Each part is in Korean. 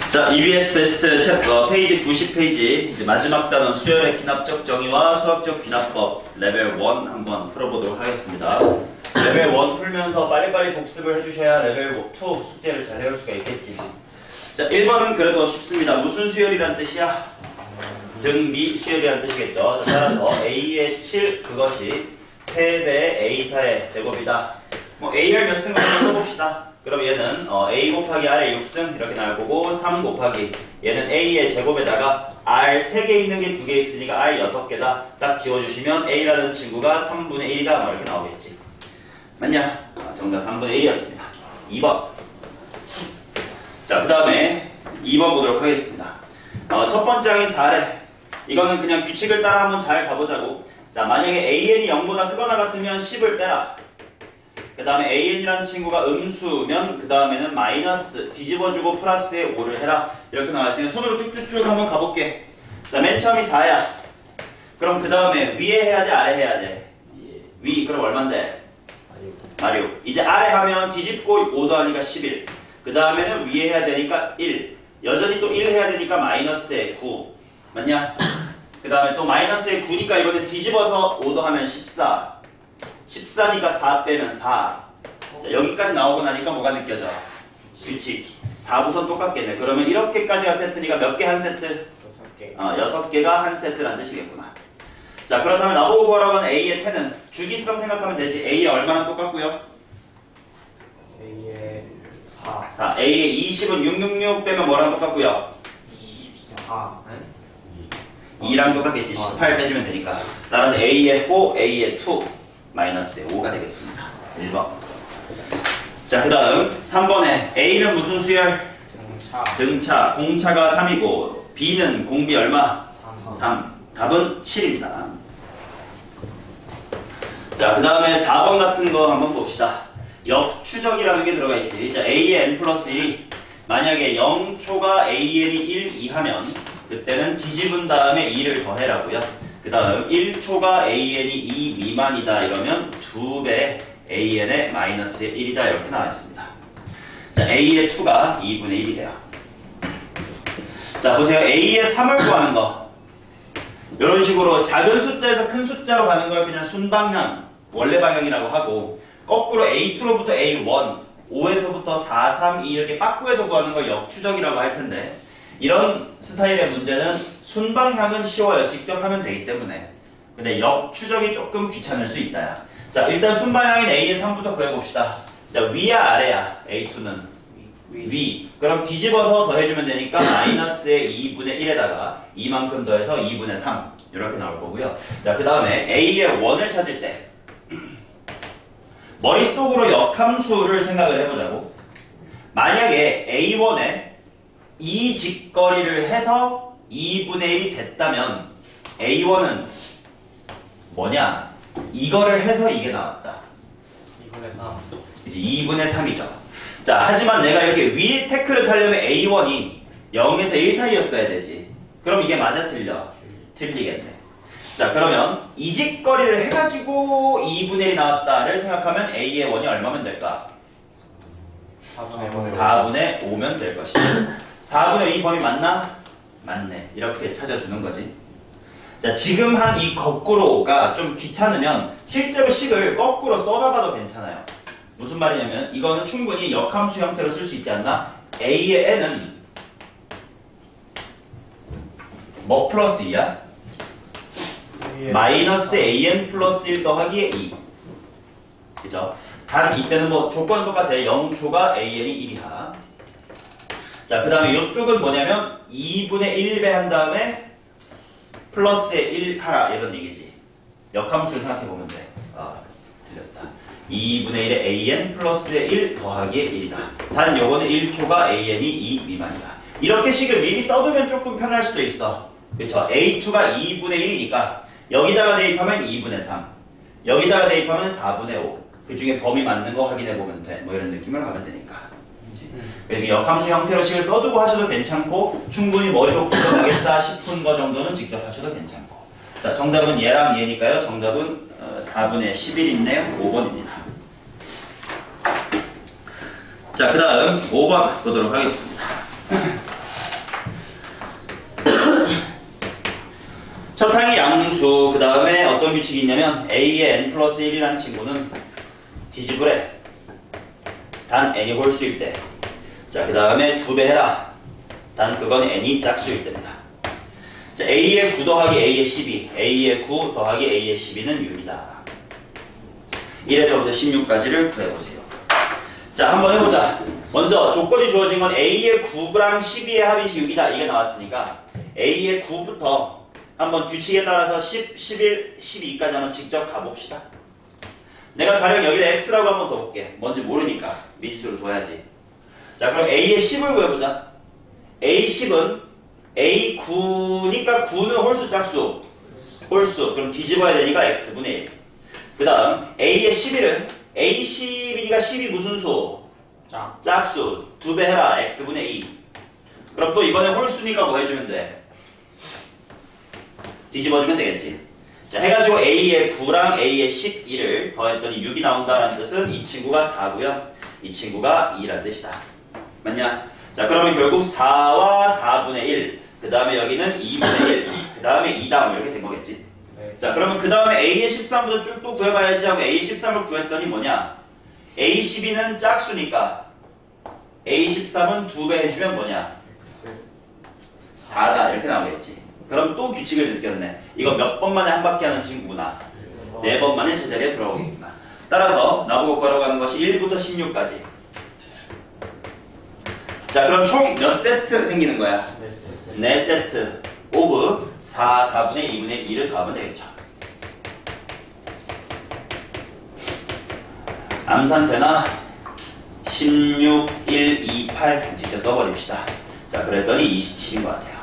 자, EBS 테스트 챕터 페이지 90페이지 이제 마지막 단원 수열의 귀납적 정의와 수학적 귀납법 레벨 1 한번 풀어보도록 하겠습니다. 레벨 1 풀면서 빨리빨리 복습을 해주셔야 레벨 2 숙제를 잘 해올 수가 있겠지. 자, 1번은 그래도 쉽습니다. 무슨 수열이란 뜻이야? 등비 수열이란 뜻이겠죠. 자, 따라서 A의 7 그것이 3배의 A4의 제곱이다. 뭐 A를 몇 승을 써봅시다. 그럼 얘는 A 곱하기 R의 6승 이렇게 나올 거고 3 곱하기 얘는 A의 제곱에다가 R 3개 있는 게 2개 있으니까 R 6개다. 딱 지워주시면 A라는 친구가 3분의 1이다 뭐 이렇게 나오겠지. 맞냐? 정답 3분의 1이었습니다. 2번. 자, 그 다음에 2번 보도록 하겠습니다. 첫 번째 항이 4래. 이거는 그냥 규칙을 따라 한번 잘 가보자고. 자, 만약에 AN이 0보다 크거나 같으면 10을 빼라. 그 다음에 AN이라는 친구가 음수면 그 다음에는 마이너스 뒤집어주고 플러스에 5를 해라. 이렇게 나와있으니까 손으로 쭉쭉쭉 한번 가볼게. 자, 맨 처음이 4야. 그럼 그 다음에 위에 해야 돼? 아래 해야 돼? 위. 그럼 얼만데? 6. 이제 아래 하면 뒤집고 5 더하니까 11. 그 다음에는 위에 해야 되니까 1. 여전히 또 1 해야 되니까 마이너스에 9. 맞냐? 그 다음에 또 마이너스에 9니까 이번에 뒤집어서 5 더하면 14. 14니까 4 빼면 4. 자, 여기까지 나오고 나니까 뭐가 느껴져? 규칙. 4부터 똑같겠네. 그러면 이렇게까지가 세트니까 몇 개 한 세트? 6개. 6개가 한 세트라는 뜻이겠구나. 자, 그렇다면 나보고 구하라고 하는 A의 10은 주기성 생각하면 되지. A의 얼마나 똑같고요? A의 4. A의 20은 666 빼면 뭐랑 똑같고요? 24. 2랑 똑같겠지. 18 빼주면 되니까. 따라서 A의 4, A의 2 마이너스의 5가 되겠습니다. 1번. 자, 그 다음 3번에 A는 무슨 수열? 등차. 공차가 3이고 B는 공비 얼마? 3. 답은 7입니다. 자, 그 다음에 4번 같은 거 한번 봅시다. 역추적이라는 게 들어가 있지. 자, A의 n 플러스 1이 만약에 0초가 AN이 1 이하면 그때는 뒤집은 다음에 2를 더해라고요. 그 다음 1초가 AN이 2 미만이다 이러면 2배 AN의 마이너스의 1이다 이렇게 나와있습니다. 자, A의 2가 2분의 1이래요. 자, 보세요. A의 3을 구하는 거. 이런 식으로 작은 숫자에서 큰 숫자로 가는 걸 그냥 순방향, 원래 방향이라고 하고 거꾸로 A2로부터 A1, 5에서부터 4, 3, 2 이렇게 빠꾸해서 구하는 걸 역추적이라고 할 텐데 이런 스타일의 문제는 순방향은 쉬워요. 직접 하면 되기 때문에. 근데 역추적이 조금 귀찮을 수 있다. 자, 일단 순방향인 A의 3부터 구해봅시다. 자, 위야 아래야? A2는 위. 그럼 뒤집어서 더해주면 되니까 마이너스의 2분의 1에다가 이만큼 더해서 2분의 3 이렇게 나올 거고요. 자, 그 다음에 A의 1을 찾을 때 머릿속으로 역함수를 생각을 해보자고. 만약에 A1에 이 직거리를 해서 2분의 1이 됐다면 A1은 뭐냐? 이거를 해서 이게 나왔다. 2분의 3. 이제 2분의 3이죠. 자, 하지만 내가 이렇게 위 태클을 타려면 A1이 0에서 1 사이였어야 되지. 그럼 이게 맞아 틀려? 틀리겠네. 자, 그러면 이 직거리를 해가지고 2분의 1이 나왔다를 생각하면 A의 1이 얼마면 될까? 4분의 5면 될 것이죠. 4분의 2 범위 맞나? 맞네. 이렇게 찾아주는 거지. 자, 지금 한 이 거꾸로가 좀 귀찮으면 실제로 식을 거꾸로 쏟아봐도 괜찮아요. 무슨 말이냐면 이거는 충분히 역함수 형태로 쓸 수 있지 않나? A의 n은 뭐 플러스 2야? 마이너스 AN 플러스 1 더하기 2. 그죠? 단 이때는 뭐 조건은 똑같아. 0초가 AN이 1이야. 자, 그 다음에 이쪽은 뭐냐면 2분의 1배 한 다음에 플러스에 1 하라 이런 얘기지. 역함수를 생각해보면 돼. 틀렸다. 2분의 1에 AN 플러스에 1 더하기 1이다. 단 요거는 1초가 AN이 2 미만이다. 이렇게 식을 미리 써두면 조금 편할 수도 있어. 그쵸? A2가 2분의 1이니까 여기다가 대입하면 2분의 3 여기다가 대입하면 4분의 5 그 중에 범위 맞는 거 확인해보면 돼. 뭐 이런 느낌을 가면 되니까. 그러니까 역함수 형태로 식을 써두고 하셔도 괜찮고 충분히 머리로 구성하겠다 싶은 거 정도는 직접 하셔도 괜찮고. 자, 정답은 얘랑 얘니까요. 정답은 4분의 11 있네요. 5번입니다. 자, 그 다음 5번 보도록 하겠습니다. 첫 항이 양수, 그 다음에 어떤 규칙이 있냐면 a의 n 플러스 1이라는 친구는 디지블에 단 n이 홀수일 때. 자, 그 다음에 2배 해라. 단 그건 n이 짝수일 때입니다. 자, a의 9 더하기 a의 12, a의 9 더하기 a의 12는 6이다. 1에서부터 16까지를 구해보세요. 자, 한번 해보자. 먼저 조건이 주어진 건 a의 9랑 12의 합이 6이다. 이게 나왔으니까 a의 9부터 한번 규칙에 따라서 10, 11, 12까지 한번 직접 가봅시다. 내가 가령 여기다 x라고 한번 둬볼게. 뭔지 모르니까 미지수로 둬야지. 자, 그럼 a의 10을 구해보자. a 10은 a 9니까 9는 홀수 짝수. 홀수. 그럼 뒤집어야 되니까 x분의 1. 그 다음 a의 11은 a 10이니까 10이 무슨 수? 짝수. 2배 해라. x분의 2. 그럼 또 이번에 홀수니까 뭐 해주면 돼? 뒤집어주면 되겠지. 자, 해가지고 a의 9랑 a의 11을 더했더니 6이 나온다는 뜻은 이 친구가 4고요. 이 친구가 2라는 뜻이다. 맞냐? 자, 그러면 결국 4와 4분의 1, 그 다음에 여기는 2분의 1, 그 다음에 2다음 이렇게 된 거겠지. 네. 자, 그러면 그 다음에 a의 13부터 쭉 또 구해봐야지 하고 a 13을 구했더니 뭐냐? a 12는 짝수니까 a 13은 2배 해주면 뭐냐? 4다 이렇게 나오겠지. 그럼 또 규칙을 느꼈네. 이거 몇 번 만에 한 바퀴 하는 친구구나. 4번 만에 제자리에 돌아오겠구나. 따라서 나보고 걸어가는 것이 1부터 16까지. 자, 그럼 총 몇 세트 생기는 거야? 4세트. 오브 4, 4분의 2분의 2를 더하면 되겠죠. 암산되나? 16, 1, 2, 8 직접 써버립시다. 자, 그랬더니 27인 것 같아요.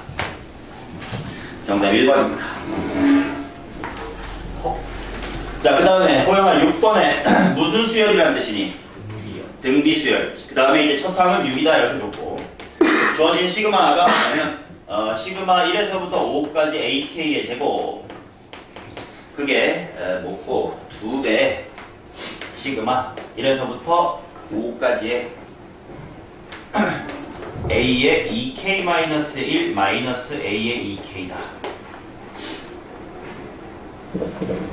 정답 1번입니다. 자, 그 다음에 호영아 6번에 무슨 수열이라는 뜻이니? 등비 수열. 그 다음에 이제 첫 항은 6이다 이렇게 줬고 주어진 시그마가 뭐냐면 시그마 1에서부터 5까지 ak의 제곱 그게 뭐고 2배 시그마 1에서부터 5까지의 a의 2k-1 마이너스 a의 2k다.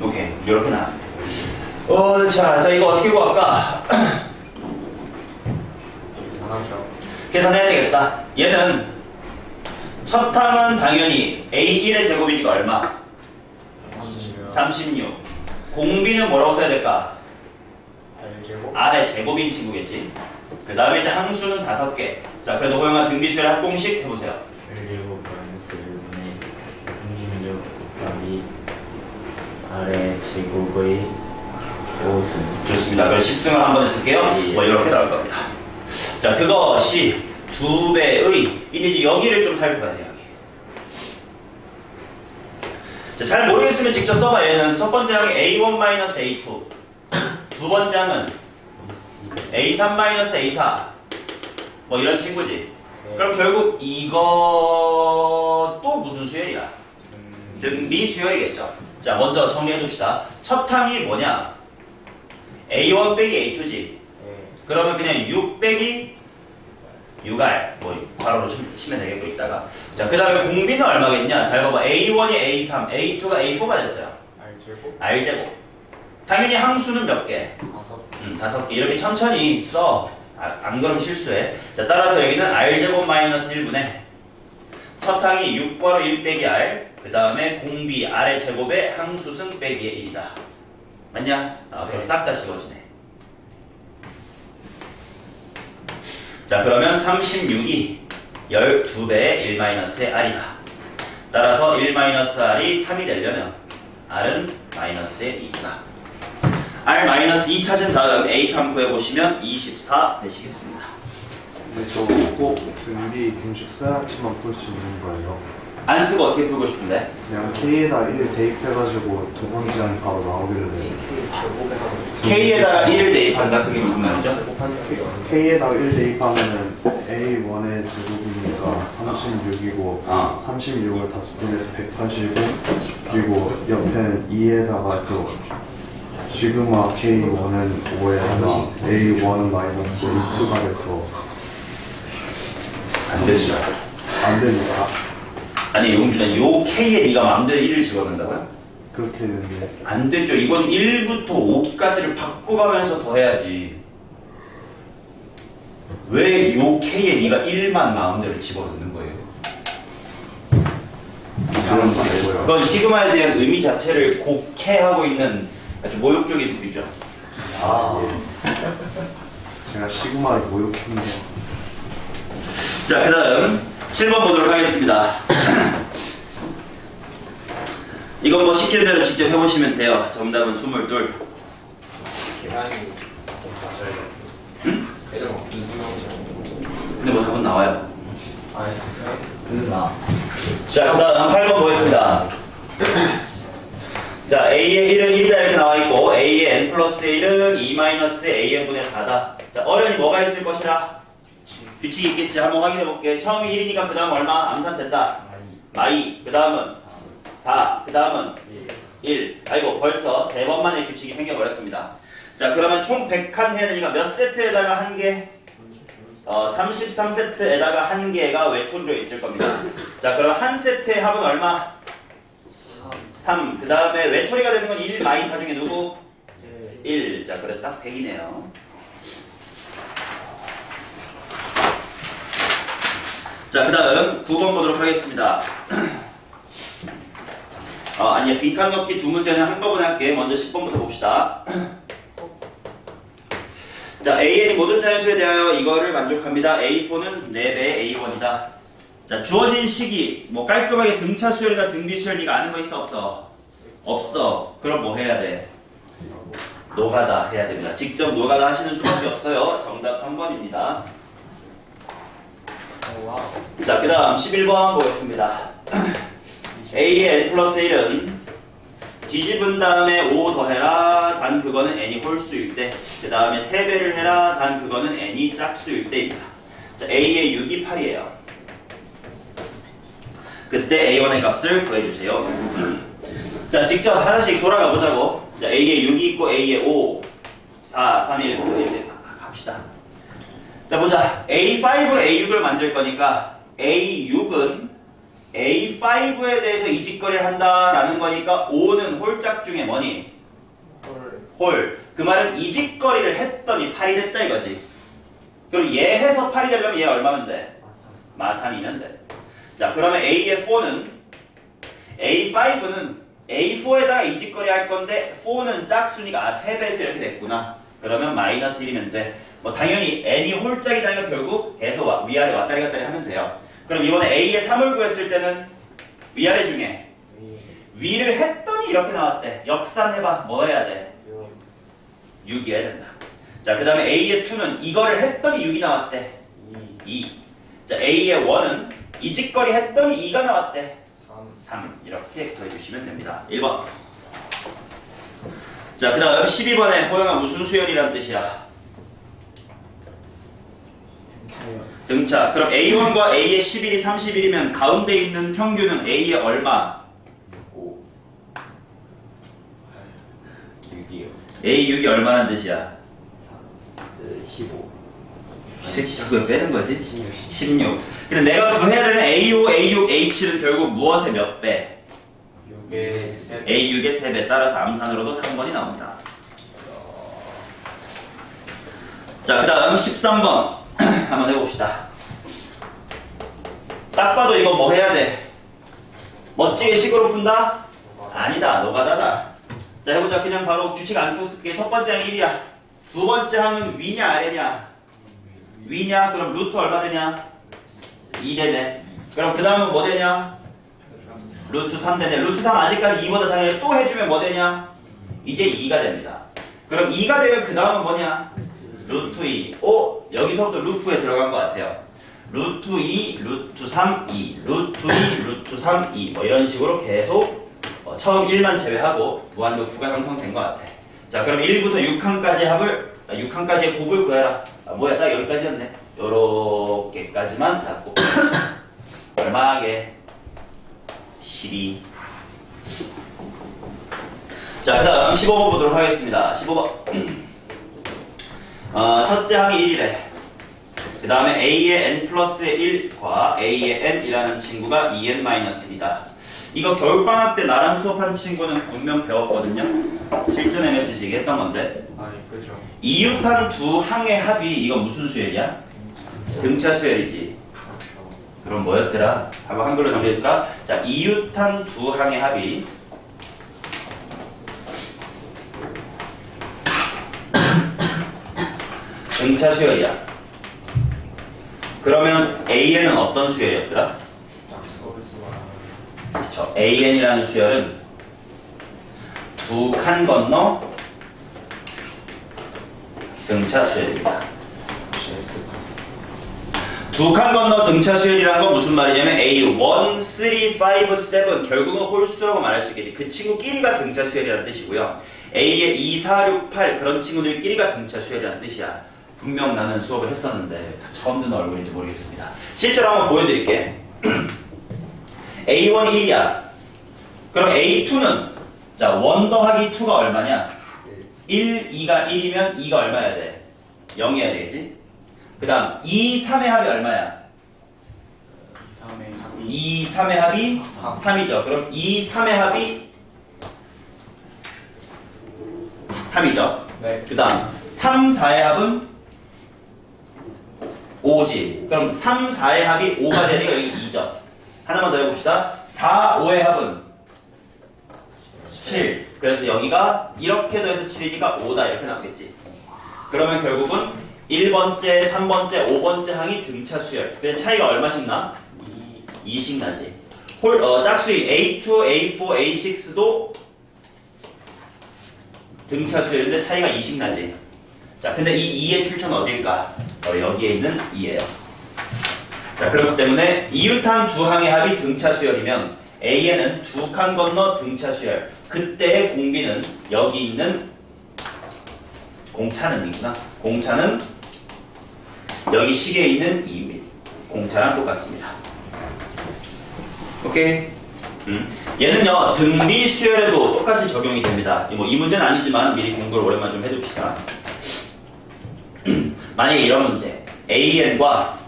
오케이, 이렇게 나왔네. 자, 이거 어떻게 구할까? 계산하죠. 계산해야 되겠다. 얘는 첫 항은 당연히 a1의 제곱이니까 얼마? 36. 공비는 뭐라고 써야 될까? L제곱. r의 제곱인 친구겠지. 그 다음에 이제 항수는 5개. 자, 그래서 호영아 등비수열 합공식 해보세요. L제곱 마이너스 1분의 66 곱하기 아래 제곱의 5승. 좋습니다. 그럼 10승을 한번 쓸게요. 뭐 이렇게 나올 겁니다. 자, 그것이 2배의 이제 여기를 좀 살펴봐야 돼요. 자, 잘 모르겠으면 직접 써봐. 얘는 첫 번째 항이 A1-A2 두 번째 항은 A3-A4 뭐 이런 친구지. 그럼 결국 이것도 무슨 수열이야? 등비 수열이겠죠. 자, 먼저 정리해둡시다. 첫 항이 뭐냐? A1 빼기 A2지. 그러면 그냥 6 빼기 6R 뭐 괄호로 치면 되겠고 이따가. 자, 그 다음에 공비는 얼마겠냐? 잘 봐봐. A1이 A3, A2가 A4가 됐어요. R제곱. R제곱. 당연히 항수는 몇 개? 5개. 이렇게 천천히 써. 안 그러면 실수해. 자, 따라서 여기는 R제곱 마이너스 1분의 첫 항이 6괄호 1 빼기 R, 그 다음에 공비 R의 제곱에 항수승 빼기의 1이다. 맞냐? 그럼 싹 다 씹어지네. 자, 그러면 36이 12배의 1-R이다. 따라서 1-R이 3이 되려면 R은 마이너스의 2구나. R-2 찾은 다음 A3 구해보시면 24 되시겠습니다. 근데 저거 꼭 등비 공식 써야지만 풀 수 있는 거예요. 안 쓰고 어떻게 풀고 싶은데? 그냥 K에다 1 대입해가지고 두 번째 항이 바로 나오길래 K에다가 1을 대입한다? 그게 무슨 말이죠? K에다 1 대입하면은 A1의 제곱이니까 36이고 36을 5분에서 180이고 그리고 옆에는 2에다가 또 시그마 K1은 5에다가 A1 마이너스 A2가 돼서 안 되죠. 안 되니까 아니 용준아, 요 K에 네가 마음대로 1을 집어넣는다고요? 그렇게 되는데 안 되죠. 이건 1부터 5까지를 바꿔가면서 더해야지. 왜 요 K에 네가 1만 마음대로 집어넣는 거예요? 이상한 거 아니고요. 그건 시그마에 대한 의미 자체를 곡해하고 있는 아주 모욕적인 부리죠. 아. 제가 시그마를 모욕했네요. 자, 그 다음 7번 보도록 하겠습니다. 이건 뭐 시키는 대로 직접 해보시면 돼요. 정답은 22. 계란이 맞아요. 응? 애들 막 분수명이죠. 근데 뭐 답은 나와요. 아니, 끝나. 자, 그 다음 8번 보겠습니다. 자, A의 1은 1이다 이렇게 나와있고 A의 n 플러스 1은 2 마이너스 AN분의 4다. 자, 어련히 뭐가 있을 것이라? 규칙이 있겠지. 한번 확인해볼게. 처음이 1이니까 그 다음 얼마? 암산된다. 마이. 그 다음은 4. 그 다음은 1. 아이고, 벌써 3번만의 규칙이 생겨버렸습니다. 자, 그러면 총 100칸 해야 되니까 몇 세트에다가 1개? 33세트에다가 1개가 외톨이로 있을 겁니다. 자, 그럼 한 세트의 합은 얼마? 3. 그 다음에 외톨이가 되는 건 1 마이 4 중에 누구? 1. 자, 그래서 딱 100이네요. 자, 그 다음 9번 보도록 하겠습니다. 아니야, 빈칸 넣기 두 문제는 한꺼번에 할게. 먼저 10번부터 봅시다. 자, AN이 모든 자연수에 대하여 이거를 만족합니다. A4는 4배의 A1이다. 자, 주어진 식이 뭐 깔끔하게 등차 수열이나 등비 수열 네가 아는 거 있어 없어? 없어. 그럼 뭐 해야 돼? 노가다 해야 됩니다. 직접 노가다 하시는 수밖에 없어요. 정답 3번입니다. 자, 그 다음 11번 보겠습니다. A의 n 플러스 1은 뒤집은 다음에 5 더해라. 단 그거는 n이 홀수일 때. 그 다음에 3배를 해라. 단 그거는 n이 짝수일 때입니다. 자, A의 6이 8이에요. 그때 A1의 값을 구해주세요. 자, 직접 하나씩 돌아가 보자고. 자, A의 6이 있고 A의 5, 4, 3, 1 이렇게 갑시다. 자, 보자. A5로 A6을 만들 거니까 A6은 A5에 대해서 이직거리를 한다라는 거니까 5는 홀짝 중에 뭐니? 홀. 그 말은 이직거리를 했더니 8이 됐다 이거지. 그럼 얘 해서 8이 되려면 얘 얼마면 돼? 마3이면 돼. 자, 그러면 A의 4는 A5는 A4에다가 이직거리 할 건데 4는 짝수니까 3배에서 이렇게 됐구나. 그러면 마이너스 1이면 돼. 뭐 당연히 n이 홀짝이다니까 결국 계속 위아래 왔다리 갔다리 하면 돼요. 그럼 이번에 A의 3을 구했을 때는 위아래 중에 위를 했더니 이렇게 나왔대. 역산해봐. 뭐 해야 돼? 6이어야 된다. 자, 그 다음에 A의 2는 이거를 했더니 6이 나왔대. 2. 자, A의 1은 이직거리 했더니 2가 나왔대. 3. 이렇게 구해주시면 됩니다. 1번. 자, 그 다음 12번에 호영아 무슨 수열이란 뜻이야? 등차. 그럼 A1과 A의 11이 31이면 가운데 있는 평균은 A의 얼마? 5. 6이요. A 6이 얼마란 뜻이야? 15. 이 새끼 자꾸 이거 빼는 거지? 16. 근데 내가 구해야 되는 A5, A6, A7은 결국 무엇의 몇 배? 6의 A6의 3배. 따라서 암산으로도 3번이 나옵니다. 자, 그 다음 13번. 한번 해봅시다. 딱 봐도 이거 뭐 해야 돼? 멋지게 식으로 푼다? 아니다. 노가다다. 자, 해보자. 그냥 바로 규칙 안 쓰고 쓸게. 첫 번째 항 1이야. 두 번째 항은 위냐 아래냐? 위냐? 그럼 루트 얼마 되냐? 2 되네. 그럼 그 다음은 뭐 되냐? 루트 3 되네. 루트 3 아직까지 2보다 작으니까 또 해주면 뭐 되냐? 이제 2가 됩니다. 그럼 2가 되면 그 다음은 뭐냐? 루트 2. 오, 여기서부터 루프에 들어간 것 같아요. 루트 2, 루트 3, 2, 루트 2, 루트 3, 2. 뭐 이런 식으로 계속 처음 1만 제외하고 무한루프가 형성된 것 같아. 자, 그럼 1부터 6칸까지 합을, 6칸까지의 곱을 구해라. 뭐야, 딱 여기까지였네. 요렇게까지만 닫고. 얼마하게? 12. 자, 그 다음 15번 보도록 하겠습니다. 15번. 첫째 항이 1이래. 그 다음에 a의 n 플러스의 1과 a의 n이라는 친구가 2n-1이다. 이거 겨울방학 때 나랑 수업한 친구는 분명 배웠거든요. 실전 MS식이 했던 건데 그죠. 이웃한 두 항의 합이 이거 무슨 수열이야? 등차 수열이지. 그럼 뭐였더라? 한번 한글로 정리해줄까? 자, 이웃한 두 항의 합이 등차 수열이야. 그러면 AN은 어떤 수열이었더라? 그쵸. AN이라는 수열은 두 칸 건너 등차 수열입니다. 두 칸 건너 등차 수열이라는 건 무슨 말이냐면 A1, 3, 5, 7 결국은 홀수라고 말할 수 있겠지. 그 친구끼리가 등차 수열이라는 뜻이고요. A의 2, 4, 6, 8 그런 친구들끼리가 등차 수열이라는 뜻이야. 분명 나는 수업을 했었는데 처음 듣는 얼굴인지 모르겠습니다. 실제로 한번 보여드릴게. A1이 1이야. 그럼 A2는 자, 1 더하기 2가 얼마냐? 1, 2가 1이면 2가 얼마여야 돼? 0이어야 되겠지? 그 다음 2, 3의 합이 얼마야? 2, 3의 합이 3이죠. 그럼 2, 3의 합이 3이죠. 네. 그 다음 3, 4의 합은 5지. 그럼 3, 4의 합이 5가 되니까 여기 2죠. 하나만 더 해봅시다. 4, 5의 합은 7. 그래서 여기가 이렇게 더해서 7이니까 5다 이렇게 나오겠지. 그러면 결국은 1번째, 3번째, 5번째 항이 등차 수열. 근데 차이가 얼마씩 나? 2씩 나지. 짝수인 A2, A4, A6도 등차 수열인데 차이가 2씩 나지. 자, 근데 이 2의 출처는 어딜까? 여기에 있는 2예요. 자, 그렇기 때문에 이웃한 두 항의 합이 등차 수열이면 A에는 두 칸 건너 등차 수열. 그때의 공비는 여기 있는 공차는이구나. 공차는 여기 식에 있는 2입니다. 공차랑 똑같습니다. 오케이? 얘는요 등비 수열에도 똑같이 적용이 됩니다. 이 문제는 아니지만 미리 공부를 오랜만에 좀 해둡시다. 만약에 이런 문제 AN과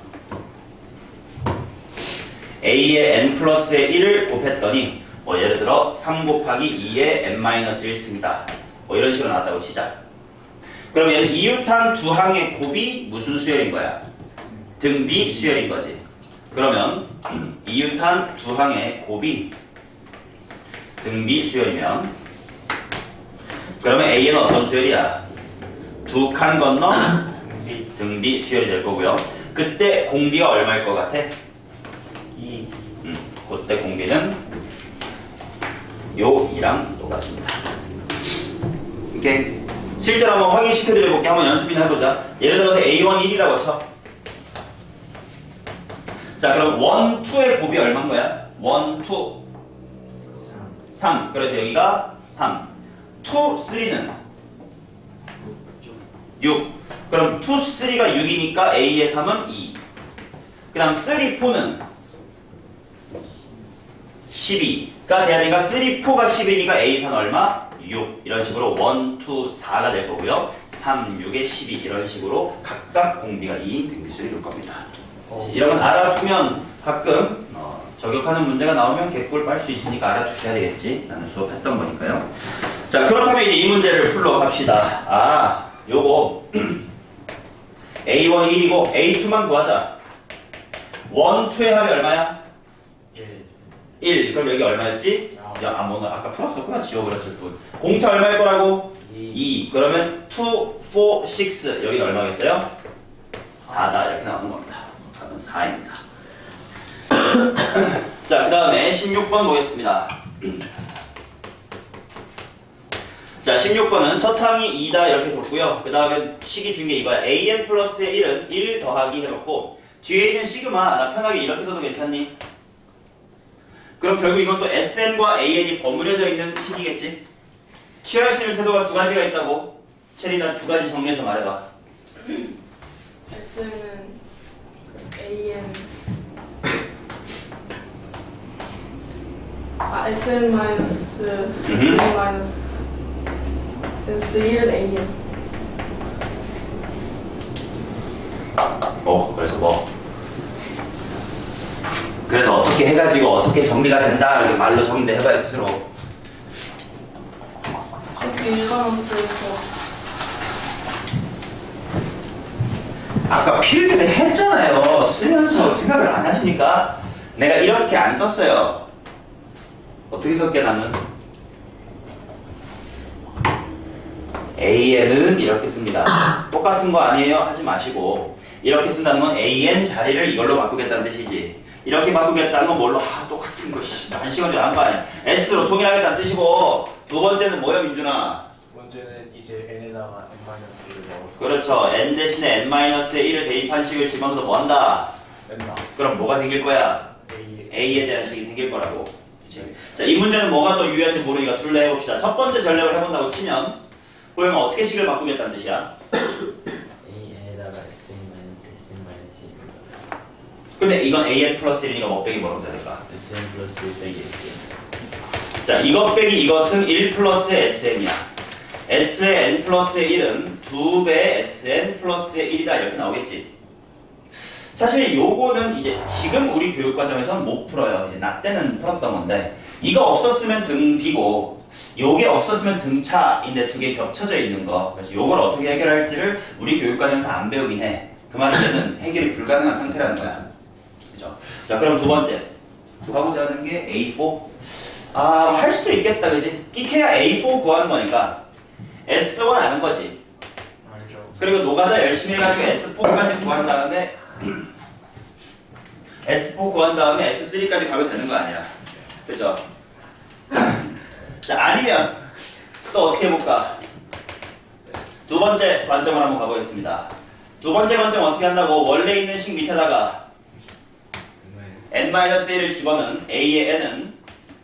A의 n 플러스의 1을 곱했더니 예를 들어 3 곱하기 2의 n-1 씁니다. 이런 식으로 나왔다고 치자. 그럼 얘는 이웃한 두 항의 곱이 무슨 수열인 거야? 등비 수열인 거지. 그러면 이웃한 두 항의 곱이 등비 수열이면 그러면 A는 어떤 수열이야? 두 칸 건너 등비 수열이 될 거고요. 그때 공비가 얼마일 것 같아? 2. 그때 공비는 요 2랑 똑같습니다. 오케이. 실제로 한번 확인시켜 드려볼게. 한번 연습이나 해보자. 예를 들어서 A1 1이라고 쳐. 자, 그럼 1, 2의 곱이 얼마인 거야? 1, 2 3. 그래서 여기가 3. 2, 3는 6. 그럼 2, 3가 6이니까 A의 3은 2. 그 다음 3, 4는 12가 돼야 되니까 3, 4가 12니까 A 3는 얼마? 6. 이런 식으로 1, 2, 4가 될 거고요. 3, 6에 12 이런 식으로 각각 공비가 2인 등비수열이 될 겁니다. 이런 건 알아두면 가끔 저격하는 문제가 나오면 개꿀 빨 수 있으니까 알아두셔야 되겠지. 나는 수업했던 거니까요. 자, 그렇다면 이제 이 문제를 풀러 갑시다. 요거 A1 1이고 A2만 구하자. 1, 2의 합이 얼마야? 1. 그럼 여기 얼마였지? 아까 풀었었구나. 지워버렸을 뿐. 공차 얼마일 거라고? 2. 그러면 2, 4, 6. 여기는 얼마겠어요? 4다. 이렇게 나오는 겁니다. 답은 4입니다. 자, 그 다음에 16번 보겠습니다. 자, 16번은 첫 항이 2다 이렇게 줬고요. 그 다음에 식이 준 게 이거야. AN 플러스의 1은 1 더하기 해놓고 뒤에 있는 시그마 나 편하게 이렇게 써도 괜찮니? 그럼 결국 이건 또 SN과 AN이 버무려져 있는 식이겠지? 취할 수 있는 태도가 두 가지가 있다고. 체리나 두 가지 정리해서 말해봐. S는 AN SN 마이너스 SN 마이너스 S 1은 AN 그래서 뭐? 그래서 어떻게 해가지고 어떻게 정리가 된다 이렇게 말로 정리해봐요 스스로. 이렇게 일반함수에서 아까 필드 때 했잖아요. 쓰면서 생각을 안 하십니까? 내가 이렇게 안 썼어요. 어떻게 썼게 나는? AN은 이렇게 씁니다. 똑같은 거 아니에요? 하지 마시고 이렇게 쓴다는 건 AN 자리를 이걸로 바꾸겠다는 뜻이지. 이렇게 바꾸겠다는 건 뭘로? 똑같은 거 한 시간째 한 거 아니야. S로 통일하겠다는 뜻이고 두 번째는 뭐야 민준아? 문제는 이제 n에다가 n-1을 넣어서 그렇죠. n 대신에 n-의 1을 대입한 식을 집어넣어서 뭐 한다? n 그럼 뭐가 생길 거야? A에 대한 식이 생길 거라고. 그치? 자, 이 문제는 뭐가 또 유의할지 모르니까 둘 다 해봅시다. 첫 번째 전략을 해본다고 치면 호영아 어떻게 식을 바꾸겠다는 뜻이야? A에다가 SN-SN-1 근데 이건 AN 플러스 1이니까 뭐 빼기 뭐라고 써야 될까? SN 플러스 1 빼기 SN. 자, 이것 빼기 이것은 1 플러스 SN이야. S의 n 플러스의 1은 2배 SN 플러스의 1이다 이렇게 나오겠지. 사실 요거는 이제 지금 우리 교육과정에서는 못 풀어요. 이제 나 때는 풀었던 건데 이거 없었으면 등 B고 요게 없었으면 등 차인데 두 개 겹쳐져 있는 거. 그래서 요걸 어떻게 해결할지를 우리 교육과정에서 안 배우긴 해. 그 말은 얘는 해결이 불가능한 상태라는 거야. 그죠? 자, 그럼 두 번째 구하고자 하는 게 A4. 할 수도 있겠다, 그지? 끼케야 A4 구하는 거니까 S1 아는 거지. 알죠. 그리고 노가다 열심히 해가지고 S4까지 구한 다음에 S4 구한 다음에 S3까지 가면 되는 거 아니야. 그죠? 자, 아니면 또 어떻게 해볼까? 두 번째 관점을 한번 가보겠습니다. 두 번째 관점 어떻게 한다고? 원래 있는 식 밑에다가 n-1을 집어넣은 A의 n은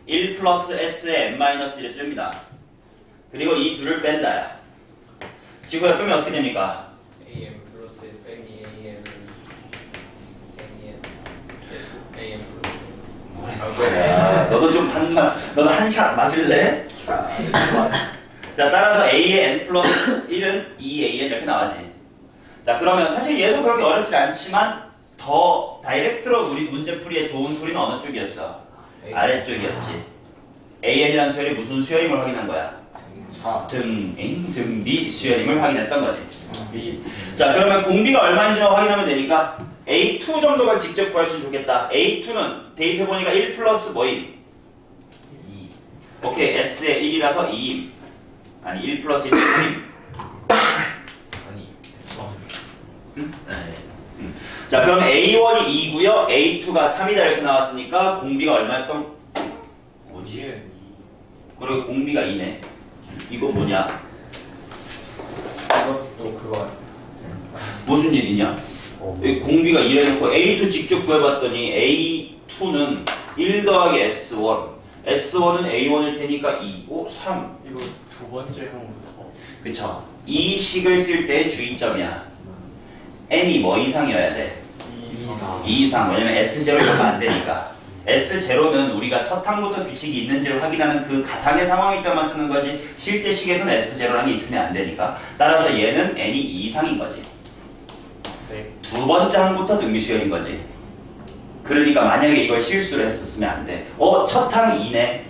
1 플러스 S의 n-1을 씁니다. 그리고 이 둘을 뺀다야. 지구에 빼면 어떻게 됩니까? am 플러스 빼기 am s am 플러스 너도 좀 너도 한 샷 맞을래? 자, 따라서 A의 n 플러스 1은 2AN 이렇게 나와지. 자, 그러면 사실 얘도 그렇게 어렵지 않지만 더 다이렉트로 우리 문제 풀이에 좋은 풀이는 어느 쪽이었어? 아래쪽이었지. AN이라는 수열이 무슨 수열임을 확인한 거야? 등 B 수열임을 확인했던 거지. 자, 그러면 공비가 얼마인지만 확인하면 되니까 A2 정도가 직접 구할 수 있으면 좋겠다. A2는 대입해보니까 1 플러스 뭐임? 2. 오케이, S의 1이라서 2임. 아니, 1 플러스 1은 2임. 아니. 응? 네. 자, 그럼 A1이 2고요, A2가 3이다 이렇게 나왔으니까 공비가 얼마였던? 뭐지? 그리고 공비가 2네. 이거 뭐냐? 이것도 그거 무슨 일이냐? 여기 공비가 2해놓고 A2 직접 구해봤더니 A2는 1 더하기 S1 S1은 A1일 테니까 2, 5, 3 이거 두 번째 형부터 그쵸? 이 식을 쓸 때의 주의점이야. n이 뭐 이상이어야 돼? 2 이상. 왜냐면 S0 이러면 안 되니까. S0는 우리가 첫 항부터 규칙이 있는지를 확인하는 그 가상의 상황일 때만 쓰는 거지 실제 식에서는 S0라는 게 있으면 안 되니까. 따라서 얘는 n이 2 이상인 거지. 네. 두 번째 항부터 등비수열인 거지. 그러니까 만약에 이걸 실수를 했었으면 안 돼. 첫 항 2네.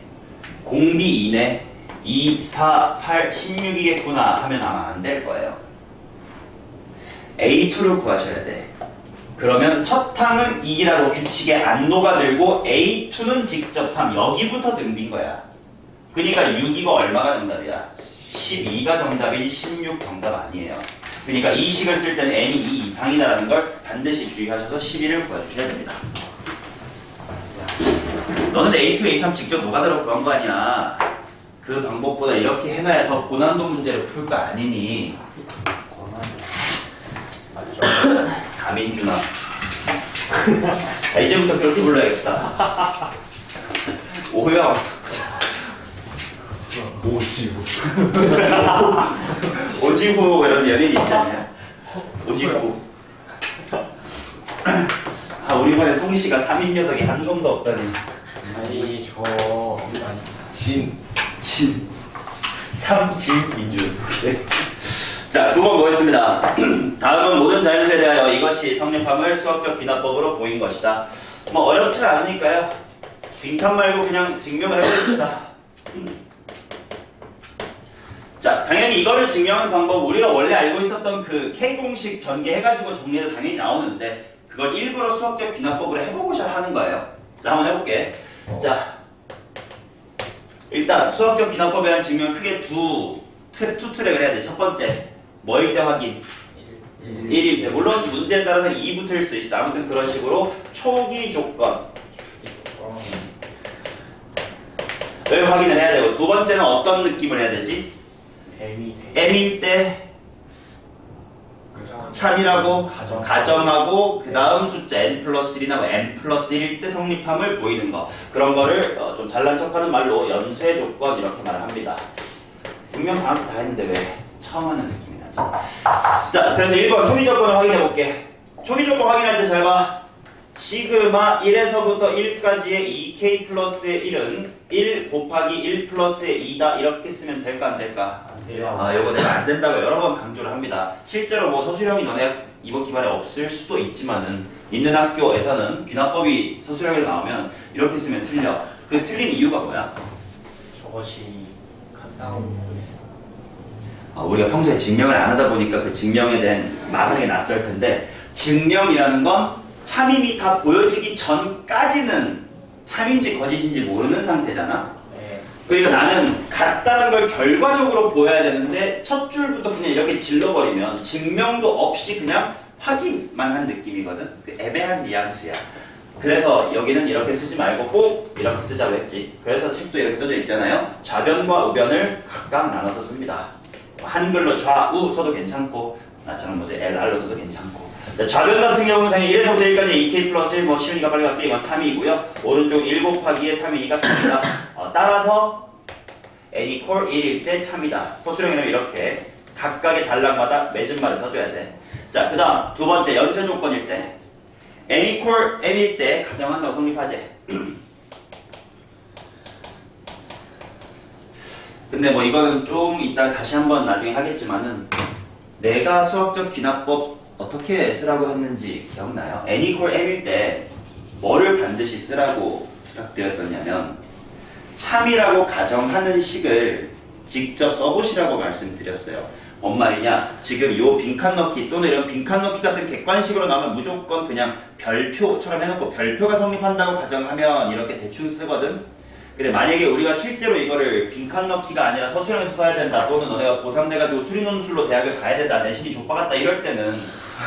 공비 2네. 2, 4, 8, 16이겠구나 하면 아마 안 될 거예요. A2를 구하셔야 돼. 그러면 첫 항은 2라고 규칙에 안 녹아들고 A2는 직접 3. 여기부터 등빈 거야. 그러니까 6이가 얼마가 정답이야? 12가 정답인 16 정답 아니에요. 그러니까 이 식을 쓸 때는 n이 2 이상이다라는 걸 반드시 주의하셔서 12를 구해주셔야 됩니다. 너는 A2, A3 직접 녹아들어 구한 거 아니야. 그 방법보다 이렇게 해놔야 더 고난도 문제를 풀 거 아니니. 맞죠? 3인준아. 이제부터 그렇게 불러야겠다. 오형. 오지구. 오지구 이런 연예인 있지 않냐? 오지구. 우리 반에 송씨가 3인 녀석이 한 놈도 없다니. 아니 진 삼진 민준. 자, 9번 보겠습니다. 다음은 모든 자연수에 대하여 이것이 성립함을 수학적 귀납법으로 보인 것이다. 뭐 어렵지 않으니까요. 빈칸 말고 그냥 증명을 해봅시다. 자, 당연히 이거를 증명하는 방법 우리가 원래 알고 있었던 그 K공식 전개해가지고 정리해도 당연히 나오는데 그걸 일부러 수학적 귀납법으로 해보고자 하는 거예요. 자, 한번 해볼게. 자, 일단 수학적 귀납법에 대한 증명은 크게 투 트랙을 해야 돼. 첫 번째, 뭐일 때 확인? 1일 때. 물론 문제에 따라서 2부터일 수도 있어. 아무튼 그런 식으로 초기 조건을 확인을 해야 되고, 두 번째는 어떤 느낌을 해야 되지? M일 때 참이라고 가정하고 그 다음 숫자 n 플러스 1이나 n 플러스 1일 때 성립함을 보이는 거, 그런 거를 좀 잘난 척하는 말로 연쇄 조건 이렇게 말을 합니다. 분명 방금 다 했는데 왜 처음 하는 느낌이 나지? 자, 그래서 1번 초기 조건을 확인해 볼게. 초기 조건 확인할 때 잘 봐. 시그마 1에서부터 1까지의 2k 플러스의 1은 1 곱하기 1 플러스의 2다 이렇게 쓰면 될까 안 될까? 안 돼요. 아, 이거 내가 안 된다고 여러 번 강조를 합니다. 실제로 뭐 서술형이 너네 이번 기말에 없을 수도 있지만은 있는 학교에서는 귀납법이 서술형에서 나오면 이렇게 쓰면 틀려. 그 틀린 이유가 뭐야? 저것이 가까운 우리가 평소에 증명을 안 하다 보니까 그 증명에 대한 말하기 낯설 텐데, 증명이라는 건 참임이 다 보여지기 전까지는 참인지 거짓인지 모르는 상태잖아. 그러니까 나는 같다는 걸 결과적으로 보여야 되는데 첫 줄부터 그냥 이렇게 질러버리면 증명도 없이 그냥 확인만 한 느낌이거든. 그 애매한 뉘앙스야. 그래서 여기는 이렇게 쓰지 말고 꼭 이렇게 쓰자고 했지. 그래서 책도 이렇게 써져 있잖아요. 좌변과 우변을 각각 나눠서 씁니다. 한글로 좌우 써도 괜찮고, 나처럼 뭐지 LR로 써도 괜찮고. 자, 좌변 같은 경우는 당연히 1에서부터 1까지 2k 플러스 1, 뭐 시윤이가 빨리 갈게, 이건 3이고요. 오른쪽은 1 곱하기에 3이니까 3이다. 따라서 n equal 1일 때 참이다. 서술형에는 이렇게 각각의 단락마다 맺은 말을 써줘야 돼. 자, 그 다음 두 번째 연쇄 조건일 때 n equal m일 때 가정한다고 성립하지. 근데 뭐 이거는 좀 이따 다시 한번 나중에 하겠지만은, 내가 수학적 귀납법 어떻게 쓰라고 했는지 기억나요? n equal m일 때 뭐를 반드시 쓰라고 부탁드렸었냐면, 참이라고 가정하는 식을 직접 써보시라고 말씀드렸어요. 뭔 말이냐? 지금 요 빈칸 넣기 또는 이런 빈칸 넣기 같은 객관식으로 나오면 무조건 그냥 별표처럼 해놓고 별표가 성립한다고 가정하면 이렇게 대충 쓰거든? 근데 만약에 우리가 실제로 이거를 빈칸 넣기가 아니라 서술형에서 써야 된다, 또는 너네가 고3 돼가지고 수리논술로 대학을 가야 된다, 내신이 족박았다 이럴 때는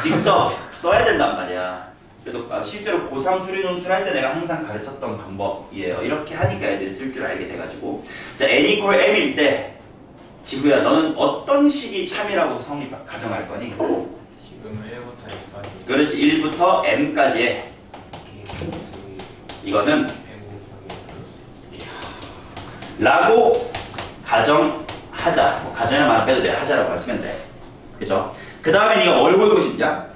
직접 써야 된단 말이야. 그래서 실제로 고3 수리논술 할 때 내가 항상 가르쳤던 방법이에요. 이렇게 하니까 애들이 쓸 줄 알게 돼가지고. 자, n equal m일 때 지구야, 너는 어떤 식이 참이라고 가정할 거니? 지금 1부터 2까지 그렇지, 1부터 m까지 해. 이거는 라고 가정하자. 뭐 가정의 말은 빼도 돼. 하자라고 말쓰면 돼. 그죠? 그 다음에 네가 뭘 보이고 싶냐?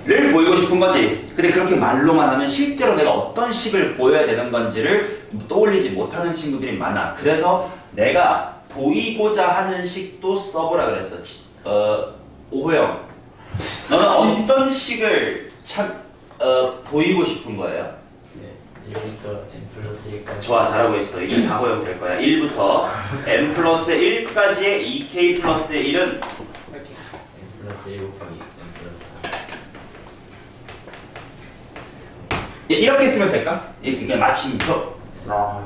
를 보이고 싶은 거지. 근데 그렇게 말로만 하면 실제로 내가 어떤 식을 보여야 되는 건지를 떠올리지 못하는 친구들이 많아. 그래서 내가 보이고자 하는 식도 써보라 그랬어. 오호영, 너는 어떤 식을 보이고 싶은 거예요? 네, 1부터 n 플러스 1까지. 좋아, 잘하고 있어. 이게 4호형 될 거야. 1부터 n 플러스 1까지의 2k 플러스의 1은 n 플러스 1 곱하기 n 플러스. 이렇게 쓰면 될까? 이게 마침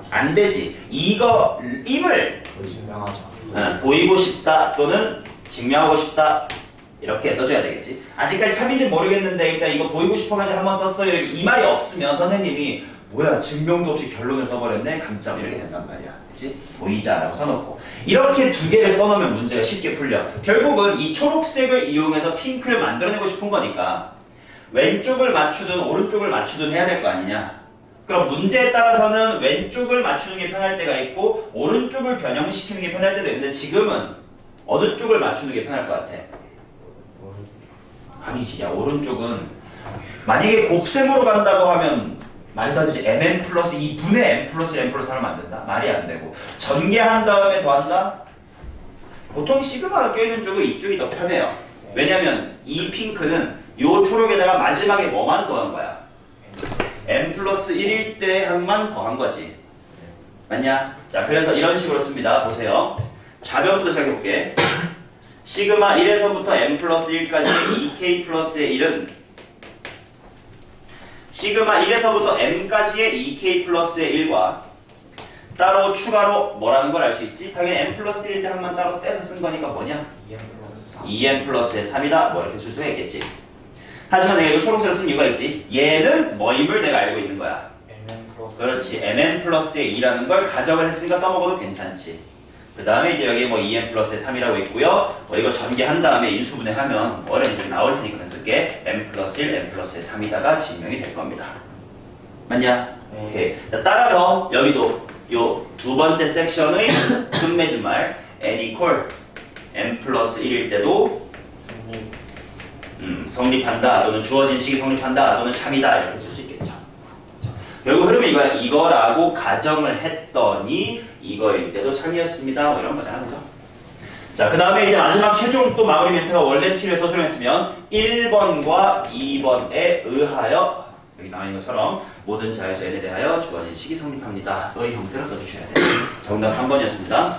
안 되지. 이거 임을 증명하자. 보이고 싶다 또는 증명하고 싶다 이렇게 써줘야 되겠지. 아직까지 참인지 모르겠는데 일단 이거 보이고 싶어가지고 한번 썼어요. 이 말이 없으면 선생님이 뭐야 증명도 없이 결론을 써버렸네 감점 이렇게 된단 말이야. 그치? 보이자라고 써놓고 이렇게 두 개를 써놓으면 문제가 쉽게 풀려. 결국은 이 초록색을 이용해서 핑크를 만들어내고 싶은 거니까 왼쪽을 맞추든 오른쪽을 맞추든 해야 될 거 아니냐. 그럼 문제에 따라서는 왼쪽을 맞추는 게 편할 때가 있고 오른쪽을 변형시키는 게 편할 때도 있는데, 지금은 어느 쪽을 맞추는 게 편할 것 같아? 아니지. 야, 오른쪽은 만약에 곱셈으로 간다고 하면 말도 안 되지. mn 플러스 2분의 m 플러스 n 플러스 하면 안 된다. 말이 안 되고. 전개한 다음에 더한다? 보통 시그마가 껴있는 쪽은 이쪽이 더 편해요. 왜냐면 이 핑크는 요 초록에다가 마지막에 뭐만 더한 거야? m 플러스 1일 때 한만 더한 거지. 맞냐? 자, 그래서 이런 식으로 씁니다. 보세요. 좌변부터 시작해볼게. 시그마 1에서부터 m 플러스 1까지 2k 플러스의 1은 시그마 1에서부터 m까지의 2k 플러스의 1과 따로 추가로 뭐라는 걸 알 수 있지? 당연히 m 플러스 1일 때 한만 따로 떼서 쓴 거니까 뭐냐? 2m 플러스의 3이다. 뭐 이렇게 줄 수가 있겠지. 하지만 내가 이거 초록색으로 쓴 이유가 있지. 얘는 뭐임을 내가 알고 있는 거야. 그렇지. mn 플러스의 2라는 걸 가정을 했으니까 써먹어도 괜찮지. 그 다음에 이제 여기 뭐 2n 플러스의 3이라고 있고요. 이거 전개한 다음에 인수분해하면 어려운 좀 나올 테니까 그냥 쓸게. m 플러스 1, m 플러스의 3이다가 증명이 될 겁니다. 맞냐? 오케이. 자, 따라서 여기도 요 두 번째 섹션의 끝맺은 말 n equal m 플러스 1일 때도 성립한다 또는 주어진 식이 성립한다 또는 참이다 이렇게 쓸 수 있겠죠. 결국 흐름이 이거야. 이거라고 가정을 했더니 이거일 때도 참이었습니다. 뭐 이런 거잖아. 그죠? 자, 그 다음에 이제 마지막 최종 또 마무리 멘트가 원래 T를 서술했으면 1번과 2번에 의하여 여기 나와 있는 것처럼 모든 자유수 n에 대하여 주어진 식이 성립합니다. 너의 형태로 써주셔야 돼요. 정답 3번이었습니다.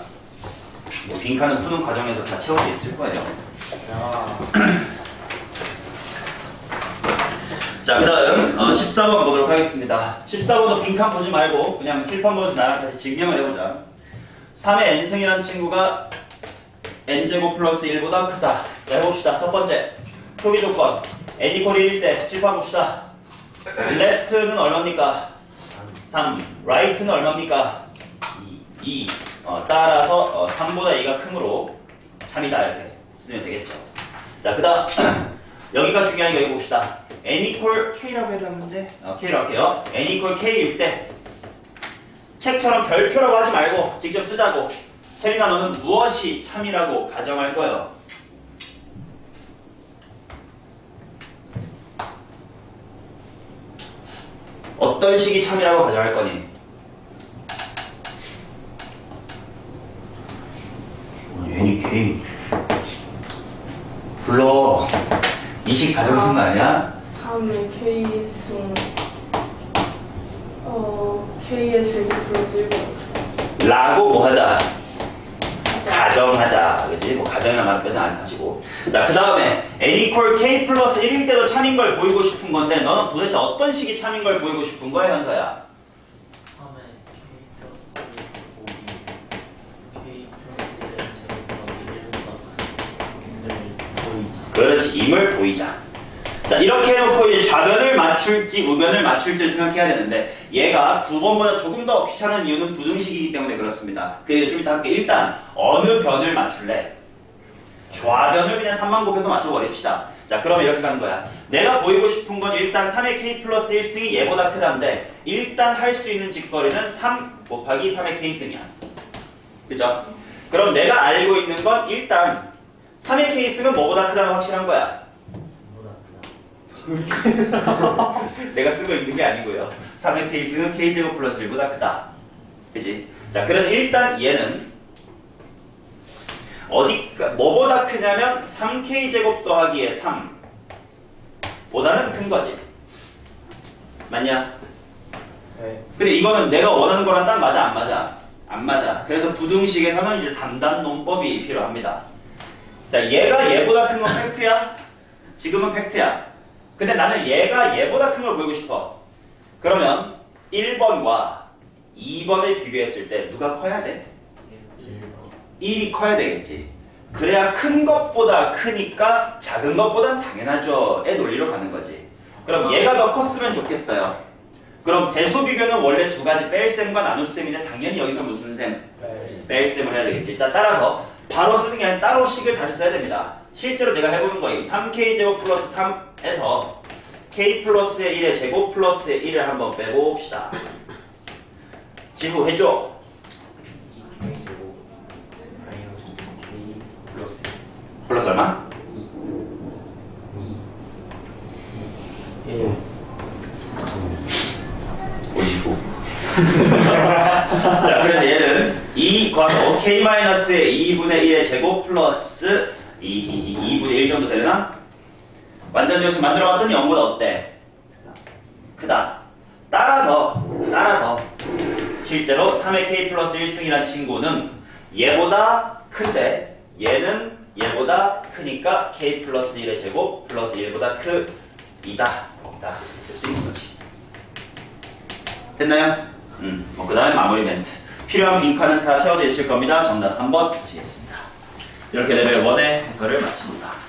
뭐 빈칸은 푸는 과정에서 다 채워져 있을 거예요. 자, 그 다음 14번 보도록 하겠습니다. 14번도 빈칸 보지 말고 그냥 칠판 보면서 나랑 같이 증명을 해보자. 3의 n승이라는 친구가 n제곱 플러스 1보다 크다. 자, 해봅시다. 첫 번째 표기 조건 n 이퀄 1일 때 칠판 봅시다. left는 얼마입니까? 3. right는 얼마입니까? 2. 따라서 3보다 2가 크므로 참이다 이렇게 쓰면 되겠죠. 자, 그 다음 여기가 중요한 게 여기 봅시다. n equal k라고 해도 문제? k로 할게요. n equal k일 때 책처럼 별표라고 하지 말고 직접 쓰자고. 체리나 너는 무엇이 참이라고 가정할 거예요? 어떤 식이 참이라고 가정할 거니? n k 불러. 이 식 가정 쓴 거 아니야? 3의 K승 K의 제곱 플러스 1번 라고 뭐 하자? 가정하자. 그지? 뭐 가정이나 말은 안 하시고. 자, 그 다음에 n equal k 플러스 1일 때도 참인 걸 보이고 싶은 건데 너는 도대체 어떤 식이 참인 걸 보이고 싶은 거야, 현서야? 3의 k 플러스 1 제곱이 k 플러스 1 제곱하기 1보다 보이자. 그렇지, 임을 보이자. 자, 이렇게 해놓고 이제 좌변을 맞출지 우변을 맞출지를 생각해야 되는데 얘가 9번보다 조금 더 귀찮은 이유는 부등식이기 때문에 그렇습니다. 그래서 좀 이따 할게. 일단 어느 변을 맞출래? 좌변을 그냥 3만 곱해서 맞춰버립시다. 자, 그러면 이렇게 가는 거야. 내가 보이고 싶은 건 일단 3의 k 플러스 1승이 얘보다 크다인데 일단 할 수 있는 직거리는 3 곱하기 3의 k승이야. 그죠? 그럼 내가 알고 있는 건 일단 3의 k승은 뭐보다 크다는 확실한 거야. 내가 쓰고 있는 게 아니고요. 3의 k승은 k제곱 플러스 1보다 크다. 그치? 자, 그래서 일단 얘는 뭐보다 크냐면 3k제곱 더하기에 3 보다는 큰 거지. 맞냐? 네. 근데 이거는 내가 원하는 거랑 딱 맞아, 안 맞아? 안 맞아. 그래서 부등식에서는 이제 3단 논법이 필요합니다. 자, 얘가 얘보다 큰 건 팩트야? 지금은 팩트야. 근데 나는 얘가 얘보다 큰 걸 보이고 싶어. 그러면 1번과 2번을 비교했을 때 누가 커야 돼? 1이 커야 되겠지. 그래야 큰 것보다 크니까 작은 것보단 당연하죠의 논리로 가는 거지. 그럼 얘가 더 컸으면 좋겠어요. 그럼 배수 비교는 원래 두 가지 뺄셈과 나눗셈인데 당연히 여기서 무슨 셈? 뺄셈을 해야 되겠지. 자, 따라서 바로 쓰는 게 아니라 따로 식을 다시 써야 됩니다. 실제로 내가 해보는 거예요. 3k제곱 플러스 3에서 k 플러스의 1의 제곱 플러스의 1을 한번 빼봅시다. 지구 해줘. 플러스 얼마? 1 자, 그래서 얘는 2 괄호 k-의 2분의 1의 제곱 플러스 2분의 1 정도 되려나? 완전 조식 만들어봤더니 0보다 어때? 크다. 따라서 실제로 3의 k 플러스 1승이라는 친구는 얘보다 큰데 얘는 얘보다 크니까 k 플러스 1의 제곱 플러스 1보다 크이다. 쓸 수 있는 거지. 됐나요? 그 다음에 마무리 멘트. 필요한 빈칸은 다 채워져 있을 겁니다. 정답 3번 보시겠습니다. 이렇게 레벨 1의 해설을 마칩니다.